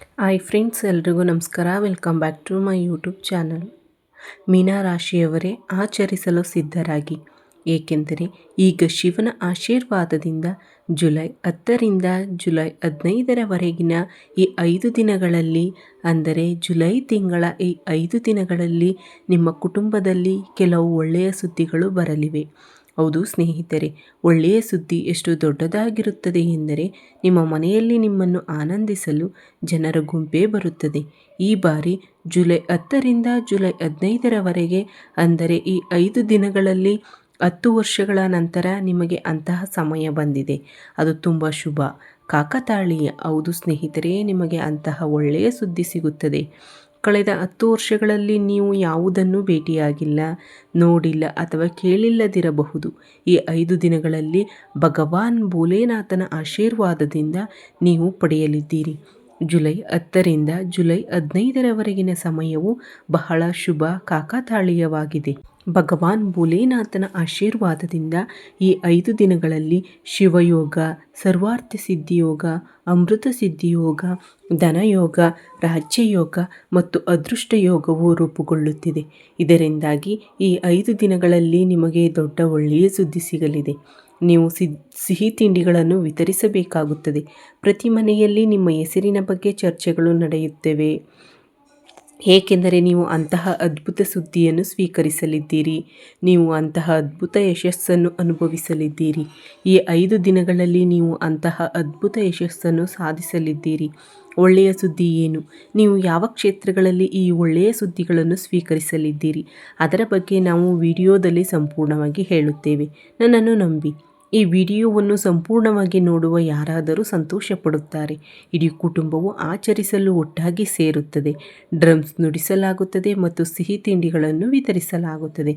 Hi friends, ಎಲ್ರಿಗೂ ನಮಸ್ಕಾರ. Welcome back to my YouTube channel. ಮೀನ ರಾಶಿಯವರೇ ಆಚರಿಸಲು ಸಿದ್ಧರಾಗಿ, ಏಕೆಂದರೆ ಈಗ ಶಿವನ ಆಶೀರ್ವಾದದಿಂದ ಜುಲೈ 10ರಿಂದ ಜುಲೈ 15ರವರೆಗಿನ ಈ 5 ದಿನಗಳಲ್ಲಿ, ಅಂದರೆ ಜುಲೈ ತಿಂಗಳ ಈ 5 ದಿನಗಳಲ್ಲಿ ನಿಮ್ಮ ಕುಟುಂಬದಲ್ಲಿ ಕೆಲವು ಒಳ್ಳೆಯ ಸುದ್ದಿಗಳು ಬರಲಿವೆ. ಹೌದು ಸ್ನೇಹಿತರೆ, ಒಳ್ಳೆಯ ಸುದ್ದಿ ಎಷ್ಟು ದೊಡ್ಡದಾಗಿರುತ್ತದೆ ಎಂದರೆ ನಿಮ್ಮ ಮನೆಯಲ್ಲಿ ನಿಮ್ಮನ್ನು ಆನಂದಿಸಲು ಜನರ ಗುಂಪೇ ಬರುತ್ತದೆ. ಈ ಬಾರಿ ಜುಲೈ 10ರಿಂದ ಜುಲೈ 15ರವರೆಗೆ, ಅಂದರೆ ಈ 5 ದಿನಗಳಲ್ಲಿ 10 ವರ್ಷಗಳ ನಂತರ ನಿಮಗೆ ಅಂತಹ ಸಮಯ ಬಂದಿದೆ. ಅದು ತುಂಬ ಶುಭ, ಕಾಕತಾಳೀಯ. ಹೌದು ಸ್ನೇಹಿತರೆ, ನಿಮಗೆ ಅಂತಹ ಒಳ್ಳೆಯ ಸುದ್ದಿ ಸಿಗುತ್ತದೆ. ಕಳೆದ 10 ವರ್ಷಗಳಲ್ಲಿ ನೀವು ಯಾವುದನ್ನು ಭೇಟಿಯಾಗಿಲ್ಲ, ನೋಡಿಲ್ಲ ಅಥವಾ ಕೇಳಿಲ್ಲದಿರಬಹುದು. ಈ 5 ದಿನಗಳಲ್ಲಿ ಭಗವಾನ್ ಭೋಲೆನಾಥನ ಆಶೀರ್ವಾದದಿಂದ ನೀವು ಪಡೆಯಲಿದ್ದೀರಿ. ಜುಲೈ 10ರಿಂದ ಜುಲೈ 15ರವರೆಗಿನ ಸಮಯವು ಬಹಳ ಶುಭ, ಕಾಕತಾಳೀಯವಾಗಿದೆ. ಭಗವಾನ್ ಭೋಲೆನಾಥನ ಆಶೀರ್ವಾದದಿಂದ ಈ 5 ದಿನಗಳಲ್ಲಿ ಶಿವಯೋಗ, ಸರ್ವಾರ್ಥ ಸಿದ್ಧಿಯೋಗ, ಅಮೃತ ಸಿದ್ಧಿಯೋಗ, ಧನಯೋಗ, ರಾಜ್ಯಯೋಗ ಮತ್ತು ಅದೃಷ್ಟ ಯೋಗವು ರೂಪುಗೊಳ್ಳುತ್ತಿದೆ. ಇದರಿಂದಾಗಿ ಈ 5 ದಿನಗಳಲ್ಲಿ ನಿಮಗೆ ದೊಡ್ಡ ಒಳ್ಳೆಯ ಸುದ್ದಿ ಸಿಗಲಿದೆ. ನೀವು ಸಿಹಿ ತಿಂಡಿಗಳನ್ನು ವಿತರಿಸಬೇಕಾಗುತ್ತದೆ. ಪ್ರತಿ ಮನೆಯಲ್ಲಿ ನಿಮ್ಮ ಹೆಸರಿನ ಬಗ್ಗೆ ಚರ್ಚೆಗಳು ನಡೆಯುತ್ತವೆ, ಏಕೆಂದರೆ ನೀವು ಅಂತಹ ಅದ್ಭುತ ಸುದ್ದಿಯನ್ನು ಸ್ವೀಕರಿಸಲಿದ್ದೀರಿ. ನೀವು ಅಂತಹ ಅದ್ಭುತ ಯಶಸ್ಸನ್ನು ಅನುಭವಿಸಲಿದ್ದೀರಿ. ಈ 5 ದಿನಗಳಲ್ಲಿ ನೀವು ಅಂತಹ ಅದ್ಭುತ ಯಶಸ್ಸನ್ನು ಸಾಧಿಸಲಿದ್ದೀರಿ. ಒಳ್ಳೆಯ ಸುದ್ದಿ ಏನು? ನೀವು ಯಾವ ಕ್ಷೇತ್ರಗಳಲ್ಲಿ ಈ ಒಳ್ಳೆಯ ಸುದ್ದಿಗಳನ್ನು ಸ್ವೀಕರಿಸಲಿದ್ದೀರಿ ಅದರ ಬಗ್ಗೆ ನಾವು ವಿಡಿಯೋದಲ್ಲಿ ಸಂಪೂರ್ಣವಾಗಿ ಹೇಳುತ್ತೇವೆ. ನನ್ನನ್ನು ನಂಬಿ. ಈ ವಿಡಿಯೋವನ್ನು ಸಂಪೂರ್ಣವಾಗಿ ನೋಡುವ ಯಾರಾದರೂ ಸಂತೋಷ ಪಡುತ್ತಾರೆ. ಇಡೀ ಕುಟುಂಬವು ಆಚರಿಸಲು ಒಟ್ಟಾಗಿ ಸೇರುತ್ತದೆ. ಡ್ರಮ್ಸ್ ನುಡಿಸಲಾಗುತ್ತದೆ ಮತ್ತು ಸಿಹಿ ತಿಂಡಿಗಳನ್ನು ವಿತರಿಸಲಾಗುತ್ತದೆ.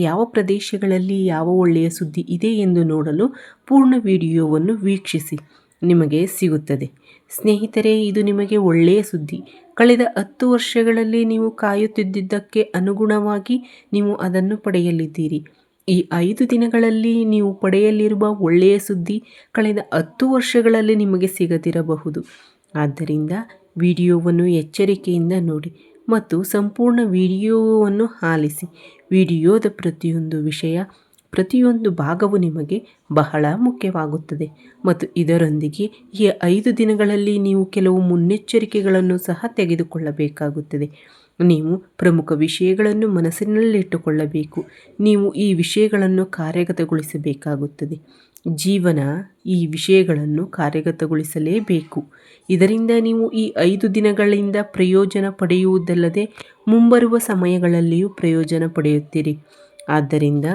ಯಾವ ಪ್ರದೇಶಗಳಲ್ಲಿ ಯಾವ ಒಳ್ಳೆಯ ಸುದ್ದಿ ಇದೆ ಎಂದು ನೋಡಲು ಪೂರ್ಣ ವಿಡಿಯೋವನ್ನು ವೀಕ್ಷಿಸಿ, ನಿಮಗೆ ಸಿಗುತ್ತದೆ. ಸ್ನೇಹಿತರೆ, ಇದು ನಿಮಗೆ ಒಳ್ಳೆಯ ಸುದ್ದಿ. ಕಳೆದ 10 ವರ್ಷಗಳಲ್ಲಿ ನೀವು ಕಾಯುತ್ತಿದ್ದಕ್ಕೆ ಅನುಗುಣವಾಗಿ ನೀವು ಅದನ್ನು ಪಡೆಯಲಿದ್ದೀರಿ. ಈ 5 ದಿನಗಳಲ್ಲಿ ನೀವು ಪಡೆಯಲಿರುವ ಒಳ್ಳೆಯ ಸುದ್ದಿ ಕಳೆದ 10 ವರ್ಷಗಳಲ್ಲಿ ನಿಮಗೆ ಸಿಗದಿರಬಹುದು. ಆದ್ದರಿಂದ ವಿಡಿಯೋವನ್ನು ಎಚ್ಚರಿಕೆಯಿಂದ ನೋಡಿ ಮತ್ತು ಸಂಪೂರ್ಣ ವಿಡಿಯೋವನ್ನು ಆಲಿಸಿ. ವಿಡಿಯೋದ ಪ್ರತಿಯೊಂದು ವಿಷಯ, ಪ್ರತಿಯೊಂದು ಭಾಗವು ನಿಮಗೆ ಬಹಳ ಮುಖ್ಯವಾಗುತ್ತದೆ. ಮತ್ತು ಇದರೊಂದಿಗೆ ಈ 5 ದಿನಗಳಲ್ಲಿ ನೀವು ಕೆಲವು ಮುನ್ನೆಚ್ಚರಿಕೆಗಳನ್ನು ಸಹ ತೆಗೆದುಕೊಳ್ಳಬೇಕಾಗುತ್ತದೆ. ನೀವು ಪ್ರಮುಖ ವಿಷಯಗಳನ್ನು ಮನಸ್ಸಿನಲ್ಲಿಟ್ಟುಕೊಳ್ಳಬೇಕು. ನೀವು ಈ ವಿಷಯಗಳನ್ನು ಕಾರ್ಯಗತಗೊಳಿಸಬೇಕಾಗುತ್ತದೆ. ಜೀವನ ಈ ವಿಷಯಗಳನ್ನು ಕಾರ್ಯಗತಗೊಳಿಸಲೇಬೇಕು. ಇದರಿಂದ ನೀವು ಈ 5 ದಿನಗಳಿಂದ ಪ್ರಯೋಜನ ಪಡೆಯುವುದಲ್ಲದೆ ಮುಂಬರುವ ಸಮಯಗಳಲ್ಲಿಯೂ ಪ್ರಯೋಜನ ಪಡೆಯುತ್ತೀರಿ. ಆದ್ದರಿಂದ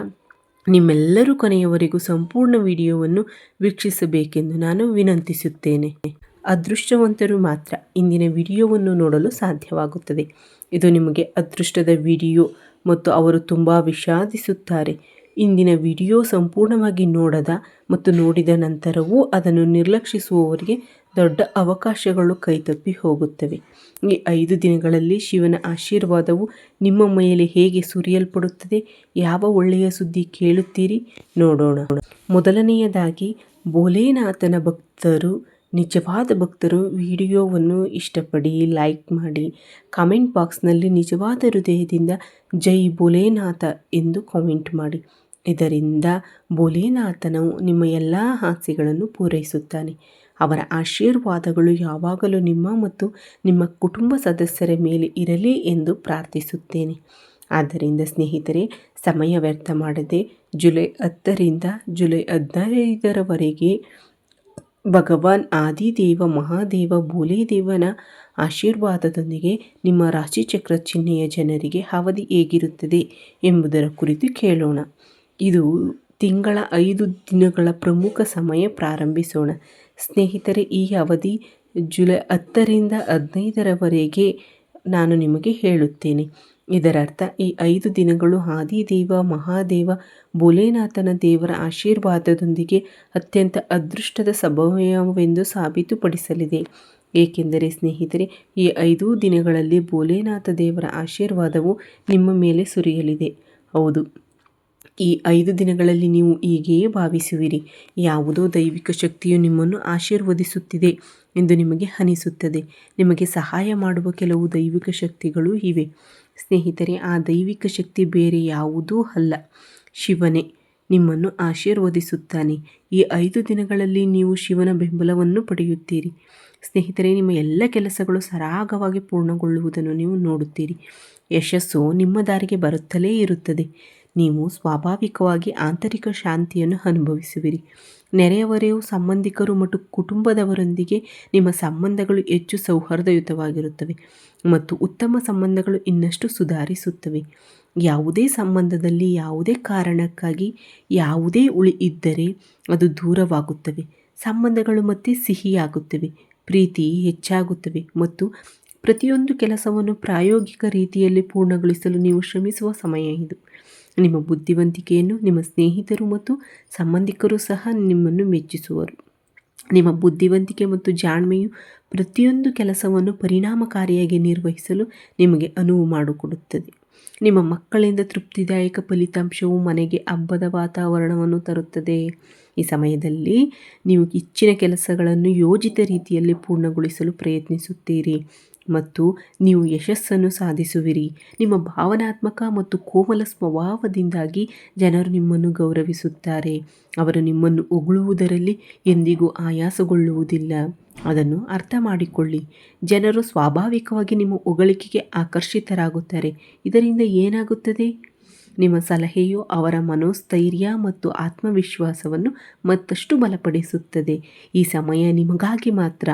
ನಿಮ್ಮೆಲ್ಲರೂ ಕೊನೆಯವರೆಗೂ ಸಂಪೂರ್ಣ ವಿಡಿಯೋವನ್ನು ವೀಕ್ಷಿಸಬೇಕೆಂದು ನಾನು ವಿನಂತಿಸುತ್ತೇನೆ. ಅದೃಷ್ಟವಂತರು ಮಾತ್ರ ಇಂದಿನ ವಿಡಿಯೋವನ್ನು ನೋಡಲು ಸಾಧ್ಯವಾಗುತ್ತದೆ. ಇದು ನಿಮಗೆ ಅದೃಷ್ಟದ ವಿಡಿಯೋ ಮತ್ತು ಅವರು ತುಂಬ ವಿಷಾದಿಸುತ್ತಾರೆ. ಇಂದಿನ ವಿಡಿಯೋ ಸಂಪೂರ್ಣವಾಗಿ ನೋಡದ ಮತ್ತು ನೋಡಿದ ನಂತರವೂ ಅದನ್ನು ನಿರ್ಲಕ್ಷಿಸುವವರಿಗೆ ದೊಡ್ಡ ಅವಕಾಶಗಳು ಕೈತಪ್ಪಿ ಹೋಗುತ್ತವೆ. ಈ 5 ದಿನಗಳಲ್ಲಿ ಶಿವನ ಆಶೀರ್ವಾದವು ನಿಮ್ಮ ಮೇಲೆ ಹೇಗೆ ಸುರಿಯಲ್ಪಡುತ್ತದೆ? ಯಾವ ಒಳ್ಳೆಯ ಸುದ್ದಿ ಕೇಳುತ್ತೀರಿ? ನೋಡೋಣ. ಮೊದಲನೆಯದಾಗಿ, ಭೋಲೆನಾಥನ ಭಕ್ತರು, ನಿಜವಾದ ಭಕ್ತರು ವಿಡಿಯೋವನ್ನು ಇಷ್ಟಪಡಿ, ಲೈಕ್ ಮಾಡಿ, ಕಾಮೆಂಟ್ ಬಾಕ್ಸ್ನಲ್ಲಿ ನಿಜವಾದ ಹೃದಯದಿಂದ ಜೈ ಭೋಲೆನಾಥ ಎಂದು ಕಾಮೆಂಟ್ ಮಾಡಿ. ಇದರಿಂದ ಭೋಲೆನಾಥನು ನಿಮ್ಮ ಎಲ್ಲ ಆಸೆಗಳನ್ನು ಪೂರೈಸುತ್ತಾನೆ. ಅವರ ಆಶೀರ್ವಾದಗಳು ಯಾವಾಗಲೂ ನಿಮ್ಮ ಮತ್ತು ನಿಮ್ಮ ಕುಟುಂಬ ಸದಸ್ಯರ ಮೇಲೆ ಇರಲಿ ಎಂದು ಪ್ರಾರ್ಥಿಸುತ್ತೇನೆ. ಆದ್ದರಿಂದ ಸ್ನೇಹಿತರೆ, ಸಮಯ ವ್ಯರ್ಥ ಮಾಡದೆ ಜುಲೈ 10ರಿಂದ ಜುಲೈ 15ರವರೆಗೆ ಭಗವಾನ್ ಆದಿದೇವ ಮಹಾದೇವ ಭೋಲೆದೇವನ ಆಶೀರ್ವಾದದೊಂದಿಗೆ ನಿಮ್ಮ ರಾಶಿಚಕ್ರ ಚಿಹ್ನೆಯ ಜನರಿಗೆ ಅವಧಿ ಹೇಗಿರುತ್ತದೆ ಎಂಬುದರ ಕುರಿತು ಕೇಳೋಣ. ಇದು ತಿಂಗಳ 5 ದಿನಗಳ ಪ್ರಮುಖ ಸಮಯ. ಪ್ರಾರಂಭಿಸೋಣ. ಸ್ನೇಹಿತರೆ, ಈ ಅವಧಿ ಜುಲೈ 10ರಿಂದ 15ರವರೆಗೆ ನಾನು ನಿಮಗೆ ಹೇಳುತ್ತೇನೆ. ಇದರರ್ಥ ಈ 5 ದಿನಗಳು ಆದಿದೇವ ಮಹಾದೇವ ಭೋಲೆನಾಥನ ದೇವರ ಆಶೀರ್ವಾದದೊಂದಿಗೆ ಅತ್ಯಂತ ಅದೃಷ್ಟದ ಸಮಯವೆಂದು ಸಾಬೀತುಪಡಿಸಲಿದೆ. ಏಕೆಂದರೆ ಸ್ನೇಹಿತರೆ, ಈ 5 ದಿನಗಳಲ್ಲಿ ಭೋಲೆನಾಥ ದೇವರ ಆಶೀರ್ವಾದವು ನಿಮ್ಮ ಮೇಲೆ ಸುರಿಯಲಿದೆ. ಹೌದು, ಈ 5 ದಿನಗಳಲ್ಲಿ ನೀವು ಹೀಗೆಯೇ ಭಾವಿಸುವಿರಿ. ಯಾವುದೋ ದೈವಿಕ ಶಕ್ತಿಯು ನಿಮ್ಮನ್ನು ಆಶೀರ್ವದಿಸುತ್ತಿದೆ ಎಂದು ನಿಮಗೆ ಅನಿಸುತ್ತದೆ. ನಿಮಗೆ ಸಹಾಯ ಮಾಡುವ ಕೆಲವು ದೈವಿಕ ಶಕ್ತಿಗಳು ಇವೆ. ಸ್ನೇಹಿತರೆ, ಆ ದೈವಿಕ ಶಕ್ತಿ ಬೇರೆ ಯಾವುದೂ ಅಲ್ಲ, ಶಿವನೇ ನಿಮ್ಮನ್ನು ಆಶೀರ್ವದಿಸುತ್ತಾನೆ. ಈ 5 ದಿನಗಳಲ್ಲಿ ನೀವು ಶಿವನ ಬೆಂಬಲವನ್ನು ಪಡೆಯುತ್ತೀರಿ. ಸ್ನೇಹಿತರೆ, ನಿಮ್ಮ ಎಲ್ಲ ಕೆಲಸಗಳು ಸರಾಗವಾಗಿ ಪೂರ್ಣಗೊಳ್ಳುವುದನ್ನು ನೀವು ನೋಡುತ್ತೀರಿ. ಯಶಸ್ಸು ನಿಮ್ಮ ದಾರಿಗೆ ಬರುತ್ತಲೇ ಇರುತ್ತದೆ. ನೀವು ಸ್ವಾಭಾವಿಕವಾಗಿ ಆಂತರಿಕ ಶಾಂತಿಯನ್ನು ಅನುಭವಿಸುವಿರಿ. ನೆರೆಹೊರೆಯ ಸಂಬಂಧಿಕರು ಮತ್ತು ಕುಟುಂಬದವರೊಂದಿಗೆ ನಿಮ್ಮ ಸಂಬಂಧಗಳು ಹೆಚ್ಚು ಸೌಹಾರ್ದಯುತವಾಗಿರುತ್ತವೆ ಮತ್ತು ಉತ್ತಮ ಸಂಬಂಧಗಳು ಇನ್ನಷ್ಟು ಸುಧಾರಿಸುತ್ತವೆ. ಯಾವುದೇ ಸಂಬಂಧದಲ್ಲಿ ಯಾವುದೇ ಕಾರಣಕ್ಕಾಗಿ ಯಾವುದೇ ಉಳಿ ಇದ್ದರೆ ಅದು ದೂರವಾಗುತ್ತವೆ. ಸಂಬಂಧಗಳು ಮತ್ತೆ ಸಿಹಿಯಾಗುತ್ತವೆ, ಪ್ರೀತಿ ಹೆಚ್ಚಾಗುತ್ತವೆ ಮತ್ತು ಪ್ರತಿಯೊಂದು ಕೆಲಸವನ್ನು ಪ್ರಾಯೋಗಿಕ ರೀತಿಯಲ್ಲಿ ಪೂರ್ಣಗೊಳಿಸಲು ನೀವು ಶ್ರಮಿಸುವ ಸಮಯ ಇದು. ನಿಮ್ಮ ಬುದ್ಧಿವಂತಿಕೆಯನ್ನು ನಿಮ್ಮ ಸ್ನೇಹಿತರು ಮತ್ತು ಸಂಬಂಧಿಕರು ಸಹ ನಿಮ್ಮನ್ನು ಮೆಚ್ಚಿಸುವರು. ನಿಮ್ಮ ಬುದ್ಧಿವಂತಿಕೆ ಮತ್ತು ಜಾಣ್ಮೆಯು ಪ್ರತಿಯೊಂದು ಕೆಲಸವನ್ನು ಪರಿಣಾಮಕಾರಿಯಾಗಿ ನಿರ್ವಹಿಸಲು ನಿಮಗೆ ಅನುವು ಮಾಡಿಕೊಡುತ್ತದೆ. ನಿಮ್ಮ ಮಕ್ಕಳಿಂದ ತೃಪ್ತಿದಾಯಕ ಫಲಿತಾಂಶವು ಮನೆಗೆ ಹಬ್ಬದ ವಾತಾವರಣವನ್ನು ತರುತ್ತದೆ. ಈ ಸಮಯದಲ್ಲಿ ನೀವು ಹೆಚ್ಚಿನ ಕೆಲಸಗಳನ್ನು ಯೋಜಿತ ರೀತಿಯಲ್ಲಿ ಪೂರ್ಣಗೊಳಿಸಲು ಪ್ರಯತ್ನಿಸುತ್ತೀರಿ ಮತ್ತು ನೀವು ಯಶಸ್ಸನ್ನು ಸಾಧಿಸುವಿರಿ. ನಿಮ್ಮ ಭಾವನಾತ್ಮಕ ಮತ್ತು ಕೋಮಲ ಸ್ವಭಾವದಿಂದಾಗಿ ಜನರು ನಿಮ್ಮನ್ನು ಗೌರವಿಸುತ್ತಾರೆ. ಅವರು ನಿಮ್ಮನ್ನು ಹೊಗಳುವುದರಲ್ಲಿ ಎಂದಿಗೂ ಆಯಾಸಗೊಳ್ಳುವುದಿಲ್ಲ. ಅದನ್ನು ಅರ್ಥ ಮಾಡಿಕೊಳ್ಳಿ. ಜನರು ಸ್ವಾಭಾವಿಕವಾಗಿ ನಿಮ್ಮ ಹೊಗಳಿಕೆಗೆ ಆಕರ್ಷಿತರಾಗುತ್ತಾರೆ. ಇದರಿಂದ ಏನಾಗುತ್ತದೆ? ನಿಮ್ಮ ಸಲಹೆಯು ಅವರ ಮನೋಸ್ಥೈರ್ಯ ಮತ್ತು ಆತ್ಮವಿಶ್ವಾಸವನ್ನು ಮತ್ತಷ್ಟು ಬಲಪಡಿಸುತ್ತದೆ. ಈ ಸಮಯ ನಿಮಗಾಗಿ ಮಾತ್ರ.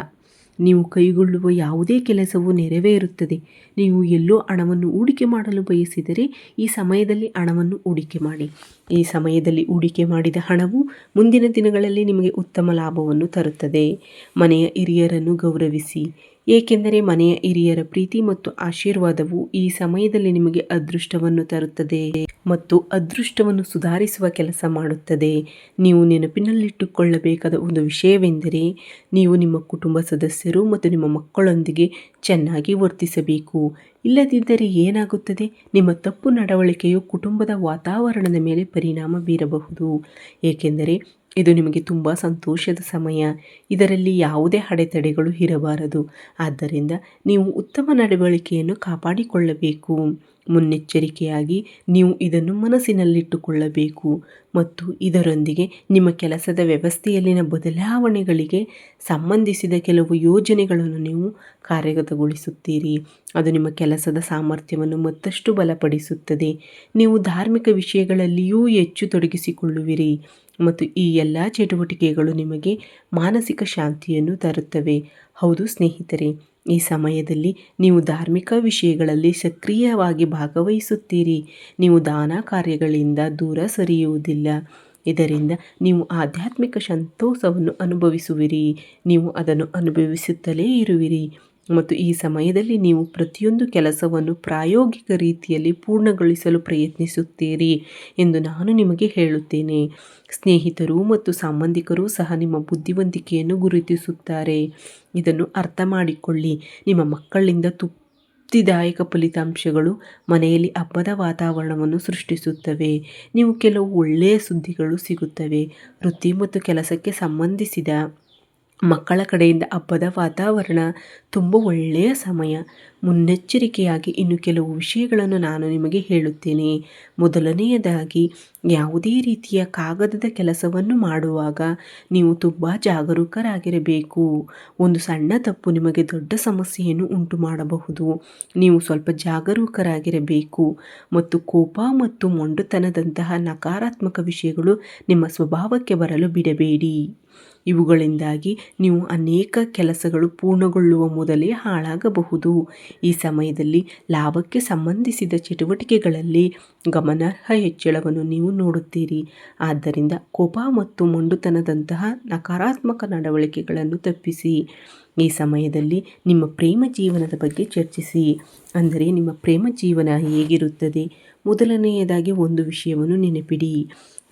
ನೀವು ಕೈಗೊಳ್ಳುವ ಯಾವುದೇ ಕೆಲಸವು ನೆರವೇರುತ್ತದೆ. ನೀವು ಎಲ್ಲೋ ಹಣವನ್ನು ಹೂಡಿಕೆ ಮಾಡಲು ಬಯಸಿದರೆ ಈ ಸಮಯದಲ್ಲಿ ಹಣವನ್ನು ಹೂಡಿಕೆ ಮಾಡಿ. ಈ ಸಮಯದಲ್ಲಿ ಹೂಡಿಕೆ ಮಾಡಿದ ಹಣವು ಮುಂದಿನ ದಿನಗಳಲ್ಲಿ ನಿಮಗೆ ಉತ್ತಮ ಲಾಭವನ್ನು ತರುತ್ತದೆ. ಮನೆಯ ಹಿರಿಯರನ್ನು ಗೌರವಿಸಿ, ಏಕೆಂದರೆ ಮನೆಯ ಹಿರಿಯರ ಪ್ರೀತಿ ಮತ್ತು ಆಶೀರ್ವಾದವು ಈ ಸಮಯದಲ್ಲಿ ನಿಮಗೆ ಅದೃಷ್ಟವನ್ನು ತರುತ್ತದೆ ಮತ್ತು ಅದೃಷ್ಟವನ್ನು ಸುಧಾರಿಸುವ ಕೆಲಸ ಮಾಡುತ್ತದೆ. ನೀವು ನೆನಪಿನಲ್ಲಿಟ್ಟುಕೊಳ್ಳಬೇಕಾದ ಒಂದು ವಿಷಯವೆಂದರೆ ನೀವು ನಿಮ್ಮ ಕುಟುಂಬ ಸದಸ್ಯರು ಮತ್ತು ನಿಮ್ಮ ಮಕ್ಕಳೊಂದಿಗೆ ಚೆನ್ನಾಗಿ ವರ್ತಿಸಬೇಕು. ಇಲ್ಲದಿದ್ದರೆ ಏನಾಗುತ್ತದೆ? ನಿಮ್ಮ ತಪ್ಪು ನಡವಳಿಕೆಯು ಕುಟುಂಬದ ವಾತಾವರಣದ ಮೇಲೆ ಪರಿಣಾಮ ಬೀರಬಹುದು, ಏಕೆಂದರೆ ಇದು ನಿಮಗೆ ತುಂಬ ಸಂತೋಷದ ಸಮಯ. ಇದರಲ್ಲಿ ಯಾವುದೇ ಅಡೆತಡೆಗಳು ಇರಬಾರದು. ಆದ್ದರಿಂದ ನೀವು ಉತ್ತಮ ನಡವಳಿಕೆಯನ್ನು ಕಾಪಾಡಿಕೊಳ್ಳಬೇಕು. ಮುನ್ನೆಚ್ಚರಿಕೆಯಾಗಿ ನೀವು ಇದನ್ನು ಮನಸ್ಸಿನಲ್ಲಿಟ್ಟುಕೊಳ್ಳಬೇಕು ಮತ್ತು ಇದರೊಂದಿಗೆ ನಿಮ್ಮ ಕೆಲಸದ ವ್ಯವಸ್ಥೆಯಲ್ಲಿನ ಬದಲಾವಣೆಗಳಿಗೆ ಸಂಬಂಧಿಸಿದ ಕೆಲವು ಯೋಜನೆಗಳನ್ನು ನೀವು ಕಾರ್ಯಗತಗೊಳಿಸುತ್ತೀರಿ. ಅದು ನಿಮ್ಮ ಕೆಲಸದ ಸಾಮರ್ಥ್ಯವನ್ನು ಮತ್ತಷ್ಟು ಬಲಪಡಿಸುತ್ತದೆ. ನೀವು ಧಾರ್ಮಿಕ ವಿಷಯಗಳಲ್ಲಿಯೂ ಹೆಚ್ಚು ತೊಡಗಿಸಿಕೊಳ್ಳುವಿರಿ ಮತ್ತು ಈ ಎಲ್ಲ ಚಟುವಟಿಕೆಗಳು ನಿಮಗೆ ಮಾನಸಿಕ ಶಾಂತಿಯನ್ನು ತರುತ್ತವೆ. ಹೌದು ಸ್ನೇಹಿತರೆ, ಈ ಸಮಯದಲ್ಲಿ ನೀವು ಧಾರ್ಮಿಕ ವಿಷಯಗಳಲ್ಲಿ ಸಕ್ರಿಯವಾಗಿ ಭಾಗವಹಿಸುತ್ತೀರಿ. ನೀವು ದಾನ ಕಾರ್ಯಗಳಿಂದ ದೂರ ಸರಿಯುವುದಿಲ್ಲ. ಇದರಿಂದ ನೀವು ಆಧ್ಯಾತ್ಮಿಕ ಸಂತೋಷವನ್ನು ಅನುಭವಿಸುವಿರಿ. ನೀವು ಅದನ್ನು ಅನುಭವಿಸುತ್ತಲೇ ಇರುವಿರಿ ಮತ್ತು ಈ ಸಮಯದಲ್ಲಿ ನೀವು ಪ್ರತಿಯೊಂದು ಕೆಲಸವನ್ನು ಪ್ರಾಯೋಗಿಕ ರೀತಿಯಲ್ಲಿ ಪೂರ್ಣಗೊಳಿಸಲು ಪ್ರಯತ್ನಿಸುತ್ತೀರಿ ಎಂದು ನಾನು ನಿಮಗೆ ಹೇಳುತ್ತೇನೆ. ಸ್ನೇಹಿತರು ಮತ್ತು ಸಂಬಂಧಿಕರು ಸಹ ನಿಮ್ಮ ಬುದ್ಧಿವಂತಿಕೆಯನ್ನು ಗುರುತಿಸುತ್ತಾರೆ. ಇದನ್ನು ಅರ್ಥ ಮಾಡಿಕೊಳ್ಳಿ. ನಿಮ್ಮ ಮಕ್ಕಳಿಂದ ತೃಪ್ತಿದಾಯಕ ಫಲಿತಾಂಶಗಳು ಮನೆಯಲ್ಲಿ ಹಬ್ಬದ ವಾತಾವರಣವನ್ನು ಸೃಷ್ಟಿಸುತ್ತವೆ. ನೀವು ಕೆಲವು ಒಳ್ಳೆಯ ಸುದ್ದಿಗಳು ಸಿಗುತ್ತವೆ. ವೃತ್ತಿ ಮತ್ತು ಕೆಲಸಕ್ಕೆ ಸಂಬಂಧಿಸಿದ ಮಕ್ಕಳ ಕಡೆಯಿಂದ ಹಬ್ಬದ ವಾತಾವರಣ ತುಂಬ ಒಳ್ಳೆಯ ಸಮಯ. ಮುನ್ನೆಚ್ಚರಿಕೆಯಾಗಿ ಇನ್ನು ಕೆಲವು ವಿಷಯಗಳನ್ನು ನಾನು ನಿಮಗೆ ಹೇಳುತ್ತೇನೆ. ಮೊದಲನೆಯದಾಗಿ, ಯಾವುದೇ ರೀತಿಯ ಕಾಗದದ ಕೆಲಸವನ್ನು ಮಾಡುವಾಗ ನೀವು ತುಂಬ ಜಾಗರೂಕರಾಗಿರಬೇಕು. ಒಂದು ಸಣ್ಣ ತಪ್ಪು ನಿಮಗೆ ದೊಡ್ಡ ಸಮಸ್ಯೆಯನ್ನು ಉಂಟು ಮಾಡಬಹುದು. ನೀವು ಸ್ವಲ್ಪ ಜಾಗರೂಕರಾಗಿರಬೇಕು ಮತ್ತು ಕೋಪ ಮತ್ತು ಮೊಂಡುತನದಂತಹ ನಕಾರಾತ್ಮಕ ವಿಷಯಗಳು ನಿಮ್ಮ ಸ್ವಭಾವಕ್ಕೆ ಬರಲು ಬಿಡಬೇಡಿ. ಇವುಗಳಿಂದಾಗಿ ನೀವು ಅನೇಕ ಕೆಲಸಗಳು ಪೂರ್ಣಗೊಳ್ಳುವ ಮೊದಲೇ ಹಾಳಾಗಬಹುದು. ಈ ಸಮಯದಲ್ಲಿ ಲಾಭಕ್ಕೆ ಸಂಬಂಧಿಸಿದ ಚಟುವಟಿಕೆಗಳಲ್ಲಿ ಗಮನಾರ್ಹ ಹೆಚ್ಚಳವನ್ನು ನೀವು ನೋಡುತ್ತೀರಿ. ಆದ್ದರಿಂದ ಕೋಪ ಮತ್ತು ಮೊಂಡುತನದಂತಹ ನಕಾರಾತ್ಮಕ ನಡವಳಿಕೆಗಳನ್ನು ತಪ್ಪಿಸಿ. ಈ ಸಮಯದಲ್ಲಿ ನಿಮ್ಮ ಪ್ರೇಮ ಜೀವನದ ಬಗ್ಗೆ ಚರ್ಚಿಸಿ. ಅಂದರೆ ನಿಮ್ಮ ಪ್ರೇಮ ಜೀವನ ಹೇಗಿರುತ್ತದೆ? ಮೊದಲನೆಯದಾಗಿ ಒಂದು ವಿಷಯವನ್ನು ನೆನಪಿಡಿ.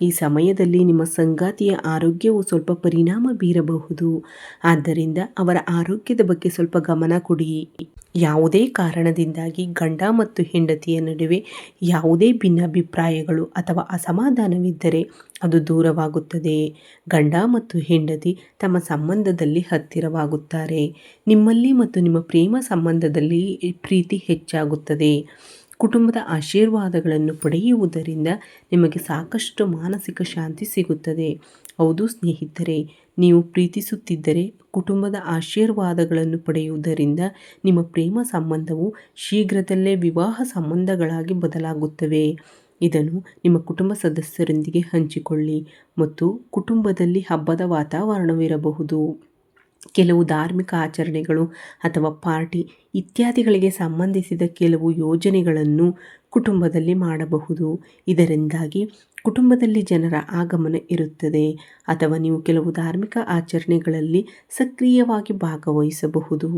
ಈ ಸಮಯದಲ್ಲಿ ನಿಮ್ಮ ಸಂಗಾತಿಯ ಆರೋಗ್ಯವು ಸ್ವಲ್ಪ ಪರಿಣಾಮ ಬೀರಬಹುದು. ಆದ್ದರಿಂದ ಅವರ ಆರೋಗ್ಯದ ಬಗ್ಗೆ ಸ್ವಲ್ಪ ಗಮನ ಕೊಡಿ. ಯಾವುದೇ ಕಾರಣದಿಂದಾಗಿ ಗಂಡ ಮತ್ತು ಹೆಂಡತಿಯ ನಡುವೆ ಯಾವುದೇ ಭಿನ್ನಾಭಿಪ್ರಾಯಗಳು ಅಥವಾ ಅಸಮಾಧಾನವಿದ್ದರೆ ಅದು ದೂರವಾಗುತ್ತದೆ. ಗಂಡ ಮತ್ತು ಹೆಂಡತಿ ತಮ್ಮ ಸಂಬಂಧದಲ್ಲಿ ಹತ್ತಿರವಾಗುತ್ತಾರೆ. ನಿಮ್ಮಲ್ಲಿ ಮತ್ತು ನಿಮ್ಮ ಪ್ರೇಮ ಸಂಬಂಧದಲ್ಲಿ ಪ್ರೀತಿ ಹೆಚ್ಚಾಗುತ್ತದೆ. ಕುಟುಂಬದ ಆಶೀರ್ವಾದಗಳನ್ನು ಪಡೆಯುವುದರಿಂದ ನಿಮಗೆ ಸಾಕಷ್ಟು ಮಾನಸಿಕ ಶಾಂತಿ ಸಿಗುತ್ತದೆ. ಹೌದು ಸ್ನೇಹಿತರೆ, ನೀವು ಪ್ರೀತಿಸುತ್ತಿದ್ದರೆ ಕುಟುಂಬದ ಆಶೀರ್ವಾದಗಳನ್ನು ಪಡೆಯುವುದರಿಂದ ನಿಮ್ಮ ಪ್ರೇಮ ಸಂಬಂಧವು ಶೀಘ್ರದಲ್ಲೇ ವಿವಾಹ ಸಂಬಂಧಗಳಾಗಿ ಬದಲಾಗುತ್ತವೆ. ಇದನ್ನು ನಿಮ್ಮ ಕುಟುಂಬ ಸದಸ್ಯರೊಂದಿಗೆ ಹಂಚಿಕೊಳ್ಳಿ ಮತ್ತು ಕುಟುಂಬದಲ್ಲಿ ಹಬ್ಬದ ವಾತಾವರಣವಿರಬಹುದು. ಕೆಲವು ಧಾರ್ಮಿಕ ಆಚರಣೆಗಳು ಅಥವಾ ಪಾರ್ಟಿ ಇತ್ಯಾದಿಗಳಿಗೆ ಸಂಬಂಧಿಸಿದ ಕೆಲವು ಯೋಜನೆಗಳನ್ನು ಕುಟುಂಬದಲ್ಲಿ ಮಾಡಬಹುದು. ಇದರಿಂದಾಗಿ ಕುಟುಂಬದಲ್ಲಿ ಜನರ ಆಗಮನ ಇರುತ್ತದೆ ಅಥವಾ ನೀವು ಕೆಲವು ಧಾರ್ಮಿಕ ಆಚರಣೆಗಳಲ್ಲಿ ಸಕ್ರಿಯವಾಗಿ ಭಾಗವಹಿಸಬಹುದು.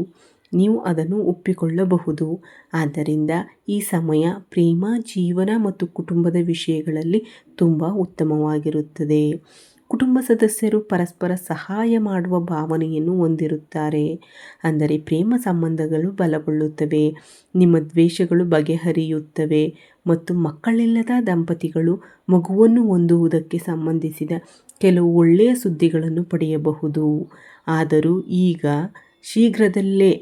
ನೀವು ಅದನ್ನು ಒಪ್ಪಿಕೊಳ್ಳಬಹುದು. ಆದ್ದರಿಂದ ಈ ಸಮಯ ಪ್ರೇಮ, ಜೀವನ ಮತ್ತು ಕುಟುಂಬದ ವಿಷಯಗಳಲ್ಲಿ ತುಂಬ ಉತ್ತಮವಾಗಿರುತ್ತದೆ. ಕುಟುಂಬ ಸದಸ್ಯರು ಪರಸ್ಪರ ಸಹಾಯ ಮಾಡುವ ಭಾವನೆಯನ್ನು ಹೊಂದಿರುತ್ತಾರೆ. ಅಂದರೆ ಪ್ರೇಮ ಸಂಬಂಧಗಳು ಬಲಗೊಳ್ಳುತ್ತವೆ, ನಿಮ್ಮ ದ್ವೇಷಗಳು ಬಗೆಹರಿಯುತ್ತವೆ ಮತ್ತು ಮಕ್ಕಳಿಲ್ಲದ ದಂಪತಿಗಳು ಮಗುವನ್ನು ಹೊಂದುವುದಕ್ಕೆ ಸಂಬಂಧಿಸಿದ ಕೆಲವು ಒಳ್ಳೆಯ ಸುದ್ದಿಗಳನ್ನು ಪಡೆಯಬಹುದು. ಆದರೂ ಈಗ ಶೀಘ್ರದಲ್ಲೇ.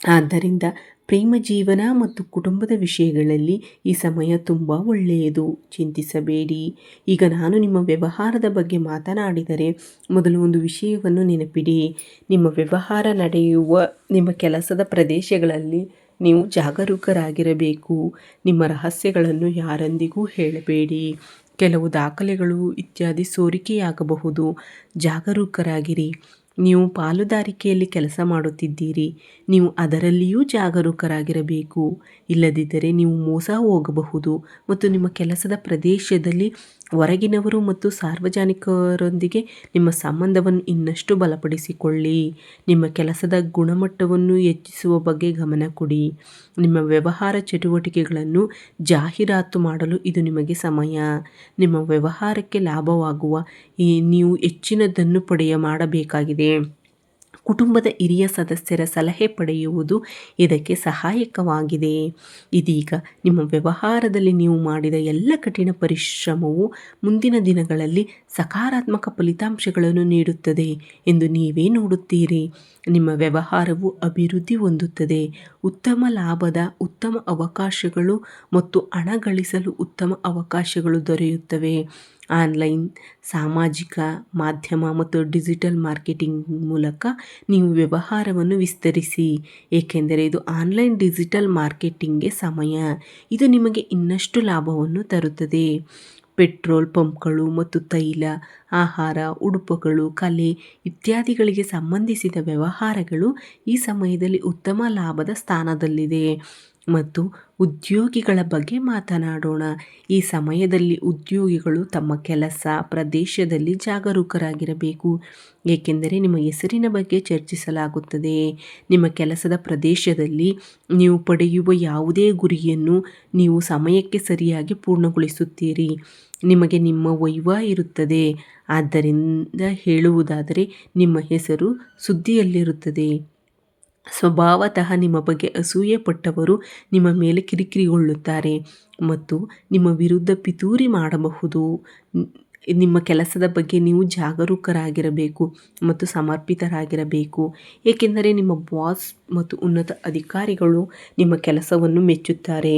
ಆದ್ದರಿಂದ ಪ್ರೇಮ ಜೀವನ ಮತ್ತು ಕುಟುಂಬದ ವಿಷಯಗಳಲ್ಲಿ ಈ ಸಮಯ ತುಂಬ ಒಳ್ಳೆಯದು. ಚಿಂತಿಸಬೇಡಿ. ಈಗ ನಾನು ನಿಮ್ಮ ವ್ಯವಹಾರದ ಬಗ್ಗೆ ಮಾತನಾಡಿದರೆ ಮೊದಲು ಒಂದು ವಿಷಯವನ್ನು ನೆನಪಿಡಿ. ನಿಮ್ಮ ವ್ಯವಹಾರ ನಡೆಯುವ ನಿಮ್ಮ ಕೆಲಸದ ಪ್ರದೇಶಗಳಲ್ಲಿ ನೀವು ಜಾಗರೂಕರಾಗಿರಬೇಕು. ನಿಮ್ಮ ರಹಸ್ಯಗಳನ್ನು ಯಾರೊಂದಿಗೂ ಹೇಳಬೇಡಿ. ಕೆಲವು ದಾಖಲೆಗಳು ಇತ್ಯಾದಿ ಸೋರಿಕೆಯಾಗಬಹುದು. ಜಾಗರೂಕರಾಗಿರಿ. ನೀವು ಪಾಲುದಾರಿಕೆಯಲ್ಲಿ ಕೆಲಸ ಮಾಡುತ್ತಿದ್ದೀರಿ, ನೀವು ಅದರಲ್ಲಿಯೂ ಜಾಗರೂಕರಾಗಿರಬೇಕು. ಇಲ್ಲದಿದ್ದರೆ ನೀವು ಮೋಸ ಹೋಗಬಹುದು ಮತ್ತು ನಿಮ್ಮ ಕೆಲಸದ ಪ್ರದೇಶದಲ್ಲಿ ಹೊರಗಿನವರು ಮತ್ತು ಸಾರ್ವಜನಿಕರೊಂದಿಗೆ ನಿಮ್ಮ ಸಂಬಂಧವನ್ನು ಇನ್ನಷ್ಟು ಬಲಪಡಿಸಿಕೊಳ್ಳಿ. ನಿಮ್ಮ ಕೆಲಸದ ಗುಣಮಟ್ಟವನ್ನು ಹೆಚ್ಚಿಸುವ ಬಗ್ಗೆ ಗಮನ ಕೊಡಿ. ನಿಮ್ಮ ವ್ಯವಹಾರ ಚಟುವಟಿಕೆಗಳನ್ನು ಜಾಹೀರಾತು ಮಾಡಲು ಇದು ನಿಮಗೆ ಸಮಯ. ನಿಮ್ಮ ವ್ಯವಹಾರಕ್ಕೆ ಲಾಭವಾಗುವ ನೀವು ಹೆಚ್ಚಿನದನ್ನು ಮಾಡಬೇಕಾಗಿದೆ. ಕುಟುಂಬದ ಹಿರಿಯ ಸದಸ್ಯರ ಸಲಹೆ ಪಡೆಯುವುದು ಇದಕ್ಕೆ ಸಹಾಯಕವಾಗಿದೆ. ಇದೀಗ ನಿಮ್ಮ ವ್ಯವಹಾರದಲ್ಲಿ ನೀವು ಮಾಡಿದ ಎಲ್ಲ ಕಠಿಣ ಪರಿಶ್ರಮವು ಮುಂದಿನ ದಿನಗಳಲ್ಲಿ ಸಕಾರಾತ್ಮಕ ಫಲಿತಾಂಶಗಳನ್ನು ನೀಡುತ್ತದೆ ಎಂದು ನೀವೇ ನೋಡುತ್ತೀರಿ. ನಿಮ್ಮ ವ್ಯವಹಾರವು ಅಭಿವೃದ್ಧಿ ಹೊಂದುತ್ತದೆ. ಉತ್ತಮ ಲಾಭದ ಉತ್ತಮ ಅವಕಾಶಗಳು ಮತ್ತು ಹಣ ಗಳಿಸಲು ಉತ್ತಮ ಅವಕಾಶಗಳು ದೊರೆಯುತ್ತವೆ. ಆನ್ಲೈನ್, ಸಾಮಾಜಿಕ ಮಾಧ್ಯಮ ಮತ್ತು ಡಿಜಿಟಲ್ ಮಾರ್ಕೆಟಿಂಗ್ ಮೂಲಕ ನೀವು ವ್ಯವಹಾರವನ್ನು ವಿಸ್ತರಿಸಿ, ಏಕೆಂದರೆ ಇದು ಆನ್ಲೈನ್ ಡಿಜಿಟಲ್ ಮಾರ್ಕೆಟಿಂಗ್ಗೆ ಸಮಯ. ಇದು ನಿಮಗೆ ಇನ್ನಷ್ಟು ಲಾಭವನ್ನು ತರುತ್ತದೆ. ಪೆಟ್ರೋಲ್ ಪಂಪ್ಗಳು ಮತ್ತು ತೈಲ, ಆಹಾರ, ಉಡುಪುಗಳು, ಕಲೆ ಇತ್ಯಾದಿಗಳಿಗೆ ಸಂಬಂಧಿಸಿದ ವ್ಯವಹಾರಗಳು ಈ ಸಮಯದಲ್ಲಿ ಉತ್ತಮ ಲಾಭದ ಸ್ಥಾನದಲ್ಲಿದೆ. ಮತ್ತು ಉದ್ಯೋಗಿಗಳ ಬಗ್ಗೆ ಮಾತನಾಡೋಣ. ಈ ಸಮಯದಲ್ಲಿ ಉದ್ಯೋಗಿಗಳು ತಮ್ಮ ಕೆಲಸ ಪ್ರದೇಶದಲ್ಲಿ ಜಾಗರೂಕರಾಗಿರಬೇಕು, ಏಕೆಂದರೆ ನಿಮ್ಮ ಹೆಸರಿನ ಬಗ್ಗೆ ಚರ್ಚಿಸಲಾಗುತ್ತದೆ. ನಿಮ್ಮ ಕೆಲಸದ ಪ್ರದೇಶದಲ್ಲಿ ನೀವು ಪಡೆಯುವ ಯಾವುದೇ ಗುರಿಯನ್ನು ನೀವು ಸಮಯಕ್ಕೆ ಸರಿಯಾಗಿ ಪೂರ್ಣಗೊಳಿಸುತ್ತೀರಿ. ನಿಮಗೆ ನಿಮ್ಮ ವೈವಾ ಇರುತ್ತದೆ. ಆದ್ದರಿಂದ ಹೇಳುವುದಾದರೆ ನಿಮ್ಮ ಹೆಸರು ಸುದ್ದಿಯಲ್ಲಿರುತ್ತದೆ. ಸ್ವಭಾವತಃ ನಿಮ್ಮ ಬಗ್ಗೆ ಅಸೂಯೆ ಪಟ್ಟವರು ನಿಮ್ಮ ಮೇಲೆ ಕಿರಿಕಿರಿಗೊಳ್ಳುತ್ತಾರೆ ಮತ್ತು ನಿಮ್ಮ ವಿರುದ್ಧ ಪಿತೂರಿ ಮಾಡಬಹುದು. ನಿಮ್ಮ ಕೆಲಸದ ಬಗ್ಗೆ ನೀವು ಜಾಗರೂಕರಾಗಿರಬೇಕು ಮತ್ತು ಸಮರ್ಪಿತರಾಗಿರಬೇಕು, ಏಕೆಂದರೆ ನಿಮ್ಮ ಬಾಸ್ ಮತ್ತು ಉನ್ನತ ಅಧಿಕಾರಿಗಳು ನಿಮ್ಮ ಕೆಲಸವನ್ನು ಮೆಚ್ಚುತ್ತಾರೆ.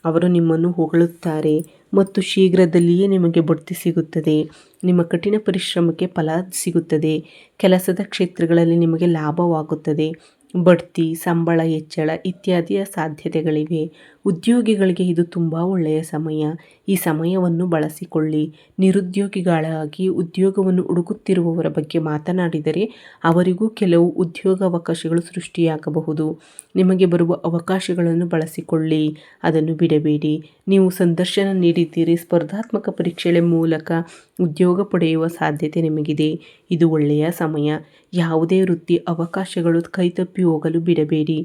ಅವರು ನಿಮ್ಮನ್ನು ಹೊಗಳುತ್ತಾರೆ ಮತ್ತು ಶೀಘ್ರದಲ್ಲಿಯೇ ನಿಮಗೆ ಬಡ್ತಿ ಸಿಗುತ್ತದೆ. ನಿಮ್ಮ ಕಠಿಣ ಪರಿಶ್ರಮಕ್ಕೆ ಫಲ ಸಿಗುತ್ತದೆ. ಕೆಲಸದ ಕ್ಷೇತ್ರಗಳಲ್ಲಿ ನಿಮಗೆ ಲಾಭವಾಗುತ್ತದೆ. ಬಡ್ತಿ, ಸಂಬಳ ಹೆಚ್ಚಳ ಇತ್ಯಾದಿಯ ಸಾಧ್ಯತೆಗಳಿವೆ. ಉದ್ಯೋಗಿಗಳಿಗೆ ಇದು ತುಂಬ ಒಳ್ಳೆಯ ಸಮಯ. ಈ ಸಮಯವನ್ನು ಬಳಸಿಕೊಳ್ಳಿ. ನಿರುದ್ಯೋಗಿಗಳಾಗಿ ಉದ್ಯೋಗವನ್ನು ಹುಡುಕುತ್ತಿರುವವರ ಬಗ್ಗೆ ಮಾತನಾಡಿದರೆ ಅವರಿಗೂ ಕೆಲವು ಉದ್ಯೋಗಾವಕಾಶಗಳು ಸೃಷ್ಟಿಯಾಗಬಹುದು. ನಿಮಗೆ ಬರುವ ಅವಕಾಶಗಳನ್ನು ಬಳಸಿಕೊಳ್ಳಿ, ಅದನ್ನು ಬಿಡಬೇಡಿ. ನೀವು ಸಂದರ್ಶನ ನೀಡಿದ್ದೀರಿ, ಸ್ಪರ್ಧಾತ್ಮಕ ಪರೀಕ್ಷೆಗಳ ಮೂಲಕ ಉದ್ಯೋಗ ಪಡೆಯುವ ಸಾಧ್ಯತೆ ನಿಮಗಿದೆ. ಇದು ಒಳ್ಳೆಯ ಸಮಯ. ಯಾವುದೇ ವೃತ್ತಿ ಅವಕಾಶಗಳು ಕೈತಪ್ಪಿ ಹೋಗಲು ಬಿಡಬೇಡಿ.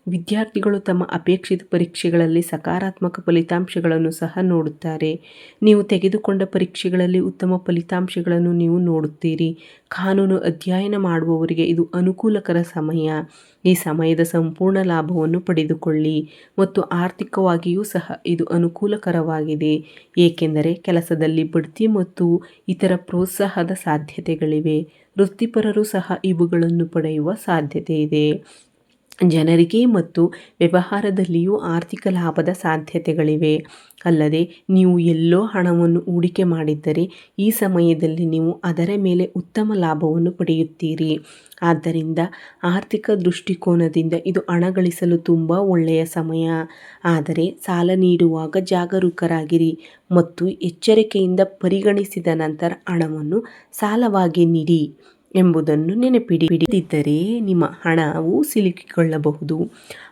ವಿದ್ಯಾರ್ಥಿಗಳು ತಮ್ಮ ಅಪೇಕ್ಷಿತ ಪರೀಕ್ಷೆಗಳಲ್ಲಿ ಸಕಾರಾತ್ಮಕ ಫಲಿತಾಂಶಗಳನ್ನು ಸಹ ನೋಡುತ್ತಾರೆ. ನೀವು ತೆಗೆದುಕೊಂಡ ಪರೀಕ್ಷೆಗಳಲ್ಲಿ ಉತ್ತಮ ಫಲಿತಾಂಶಗಳನ್ನು ನೀವು ನೋಡುತ್ತೀರಿ. ಕಾನೂನು ಅಧ್ಯಯನ ಮಾಡುವವರಿಗೆ ಇದು ಅನುಕೂಲಕರ ಸಮಯ. ಈ ಸಮಯದ ಸಂಪೂರ್ಣ ಲಾಭವನ್ನು ಪಡೆದುಕೊಳ್ಳಿ ಮತ್ತು ಆರ್ಥಿಕವಾಗಿಯೂ ಸಹ ಇದು ಅನುಕೂಲಕರವಾಗಿದೆ, ಏಕೆಂದರೆ ಕೆಲಸದಲ್ಲಿ ಬಡ್ತಿ ಮತ್ತು ಇತರ ಪ್ರೋತ್ಸಾಹದ ಸಾಧ್ಯತೆಗಳಿವೆ. ವೃತ್ತಿಪರರು ಸಹ ಇವುಗಳನ್ನು ಪಡೆಯುವ ಸಾಧ್ಯತೆ ಇದೆ. ಜನರಿಗೆ ಮತ್ತು ವ್ಯವಹಾರದಲ್ಲಿಯೂ ಆರ್ಥಿಕ ಲಾಭದ ಸಾಧ್ಯತೆಗಳಿವೆ. ಅಲ್ಲದೆ ನೀವು ಎಲ್ಲೋ ಹಣವನ್ನು ಹೂಡಿಕೆ ಮಾಡಿದ್ದರೆ ಈ ಸಮಯದಲ್ಲಿ ನೀವು ಅದರ ಮೇಲೆ ಉತ್ತಮ ಲಾಭವನ್ನು ಪಡೆಯುತ್ತೀರಿ. ಆದ್ದರಿಂದ ಆರ್ಥಿಕ ದೃಷ್ಟಿಕೋನದಿಂದ ಇದು ಹಣ ಗಳಿಸಲು ತುಂಬ ಒಳ್ಳೆಯ ಸಮಯ. ಆದರೆ ಸಾಲ ನೀಡುವಾಗ ಜಾಗರೂಕರಾಗಿರಿ ಮತ್ತು ಎಚ್ಚರಿಕೆಯಿಂದ ಪರಿಗಣಿಸಿದ ನಂತರ ಹಣವನ್ನು ಸಾಲವಾಗಿ ನೀಡಿ ಎಂಬುದನ್ನು ನೆನಪಿಡಿದಿದ್ದರೆ ನಿಮ್ಮ ಹಣವು ಸಿಲುಕಿಕೊಳ್ಳಬಹುದು.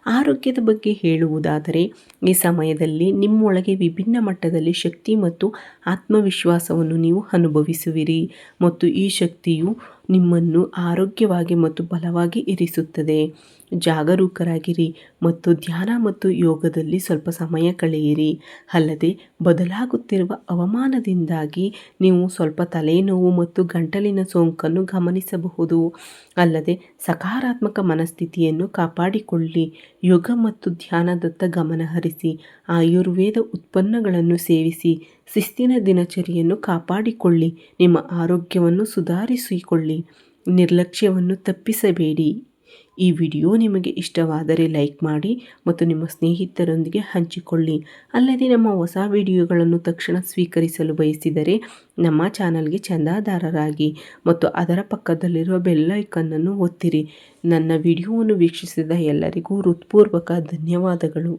ಆರೋಗ್ಯದ ಬಗ್ಗೆ ಹೇಳುವುದಾದರೆ ಈ ಸಮಯದಲ್ಲಿ ನಿಮ್ಮೊಳಗೆ ವಿಭಿನ್ನ ಮಟ್ಟದಲ್ಲಿ ಶಕ್ತಿ ಮತ್ತು ಆತ್ಮವಿಶ್ವಾಸವನ್ನು ನೀವು ಅನುಭವಿಸುವಿರಿ ಮತ್ತು ಈ ಶಕ್ತಿಯು ನಿಮ್ಮನ್ನು ಆರೋಗ್ಯವಾಗಿ ಮತ್ತು ಬಲವಾಗಿ ಇರಿಸುತ್ತದೆ. ಜಾಗರೂಕರಾಗಿರಿ ಮತ್ತು ಧ್ಯಾನ ಮತ್ತು ಯೋಗದಲ್ಲಿ ಸ್ವಲ್ಪ ಸಮಯ ಕಳೆಯಿರಿ. ಅಲ್ಲದೆ ಬದಲಾಗುತ್ತಿರುವ ಹವಾಮಾನದಿಂದಾಗಿ ನೀವು ಸ್ವಲ್ಪ ತಲೆನೋವು ಮತ್ತು ಗಂಟಲಿನ ಸೋಂಕನ್ನು ಗಮನಿಸಬಹುದು. ಅಲ್ಲದೆ ಸಕಾರಾತ್ಮಕ ಮನಸ್ಥಿತಿಯನ್ನು ಕಾಪಾಡಿಕೊಳ್ಳಿ. ಯೋಗ ಮತ್ತು ಧ್ಯಾನದತ್ತ ಗಮನ ಹರಿಸಿ. ಆಯುರ್ವೇದ ಉತ್ಪನ್ನಗಳನ್ನು ಸೇವಿಸಿ. ಶಿಸ್ತಿನ ದಿನಚರಿಯನ್ನು ಕಾಪಾಡಿಕೊಳ್ಳಿ. ನಿಮ್ಮ ಆರೋಗ್ಯವನ್ನು ಸುಧಾರಿಸಿಕೊಳ್ಳಿ. ನಿರ್ಲಕ್ಷ್ಯವನ್ನು ತಪ್ಪಿಸಬೇಡಿ. ಈ ವಿಡಿಯೋ ನಿಮಗೆ ಇಷ್ಟವಾದರೆ ಲೈಕ್ ಮಾಡಿ ಮತ್ತು ನಿಮ್ಮ ಸ್ನೇಹಿತರೊಂದಿಗೆ ಹಂಚಿಕೊಳ್ಳಿ. ಅಲ್ಲದೆ ನಮ್ಮ ಹೊಸ ವಿಡಿಯೋಗಳನ್ನು ತಕ್ಷಣ ಸ್ವೀಕರಿಸಲು ಬಯಸಿದರೆ ನಮ್ಮ ಚಾನಲ್ಗೆ ಚಂದಾದಾರರಾಗಿ ಮತ್ತು ಅದರ ಪಕ್ಕದಲ್ಲಿರುವ ಬೆಲ್ ಐಕಾನ್ ಅನ್ನು ಒತ್ತಿರಿ. ನನ್ನ ವಿಡಿಯೋವನ್ನು ವೀಕ್ಷಿಸಿದ ಎಲ್ಲರಿಗೂ ಹೃತ್ಪೂರ್ವಕ ಧನ್ಯವಾದಗಳು.